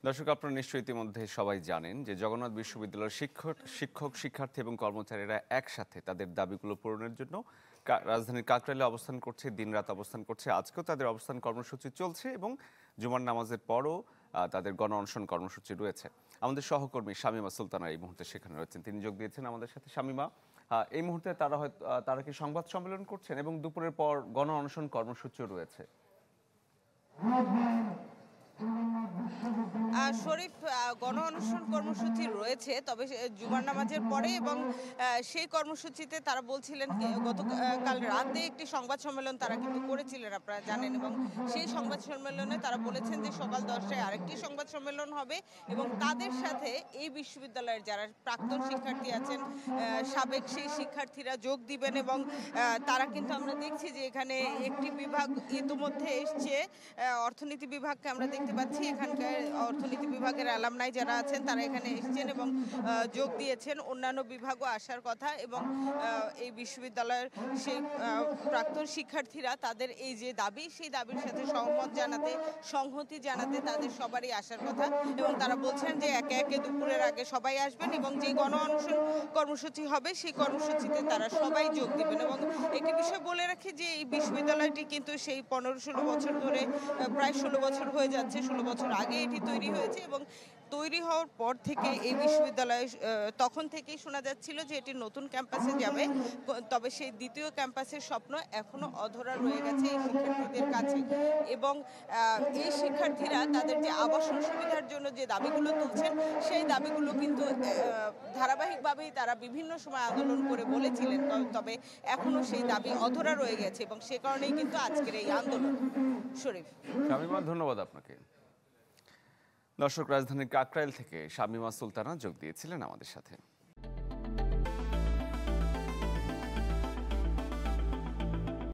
দর্শক, আপনারা নিশ্চয়ই ইতিমধ্যে সবাই জানেন যে জগন্নাথ বিশ্ববিদ্যালয়ের শিক্ষক শিক্ষার্থী এবং কর্মচারীরা একসাথে তাদের দাবিগুলো পূরণের জন্য রাজধানীর কাকরাইলে অবস্থান করছে, দিনরাত অবস্থান করছে। আজকেও তাদের অবস্থান কর্মসূচি চলছে এবং জুমার নামাজের পরও তাদের গণ অনশন কর্মসূচি রয়েছে। আমাদের সহকর্মী শামীমা সুলতানা এই মুহূর্তে সেখানে রয়েছেন, তিনি যোগ দিয়েছেন আমাদের সাথে। শামীমা, এই মুহূর্তে তারা কি সংবাদ সম্মেলন করছেন এবং দুপুরের পর গণ অনশন কর্মসূচিও রয়েছে? শরীফ, গণ অনশন কর্মসূচি রয়েছে, তবে জুমার নামাজের পরে এবং সেই কর্মসূচিতে তারা বলছিলেন গতকাল রাতে একটি সংবাদ সম্মেলন তারা কিন্তু করেছিলেন, আপনারা জানেন, এবং সেই সংবাদ সম্মেলনে তারা বলেছেন যে সকাল 10টায় আরেকটি সংবাদ সম্মেলন হবে এবং তাদের সাথে এই বিশ্ববিদ্যালয়ের যারা প্রাক্তন শিক্ষার্থী আছেন, সাবেক সেই শিক্ষার্থীরা যোগ দিবেন। এবং তারা কিন্তু আমরা দেখছি যে এখানে একটি বিভাগ ইতিমধ্যে এসছে, অর্থনীতি বিভাগকে আমরা দেখতে পাচ্ছি। এখানকার অর্থনীতি বিভাগের অ্যালামনাই যারা আছেন তারা এখানে এসেছেন এবং যোগ দিয়েছেন। অন্যান্য বিভাগও আসার কথা এবং এই বিশ্ববিদ্যালয়ের সেই প্রাক্তন শিক্ষার্থীরা তাদের এই যে দাবি, সেই দাবির সাথে সহমত জানাতে, সংহতি জানাতে তাদের সবারই আসার কথা। এবং তারা বলছেন যে একে একে দুপুরের আগে সবাই আসবেন এবং যে গণ অনশন কর্মসূচি হবে সেই কর্মসূচিতে তারা সবাই যোগ দিবেন। এবং একটি বিষয় বলে রাখি যে এই বিশ্ববিদ্যালয়টি কিন্তু সেই 15-16 বছর ধরে, প্রায় 16 বছর হয়ে যাচ্ছে, 16 বছর আগে এটি তৈরি হয়েছে এবং তৈরি হওয়ার পর থেকে এই বিশ্ববিদ্যালয়ে তখন থেকেই শোনা যাচ্ছিল যে এটি নতুন ক্যাম্পাসে যাবে, তবে সেই দ্বিতীয় ক্যাম্পাসের স্বপ্ন এখনো অধরা রয়ে গেছে এই শিক্ষার্থীদের কাছে। এবং এই শিক্ষার্থীরা তাদের যে আবাসন সুবিধার জন্য যে দাবিগুলো তুলছেন সেই দাবিগুলো কিন্তু ধারাবাহিকভাবেই তারা বিভিন্ন সময় আন্দোলন করে বলেছিলেন, তবে এখনো সেই দাবি অধরা রয়ে গেছে এবং সে কারণেই কিন্তু আজকের এই আন্দোলন। শরীফ, শামীমা, ধন্যবাদ আপনাকে। দর্শক, রাজধানীর কাকরাইল থেকে শামীমা সুলতানা যোগ দিয়েছিলেন আমাদের সাথে।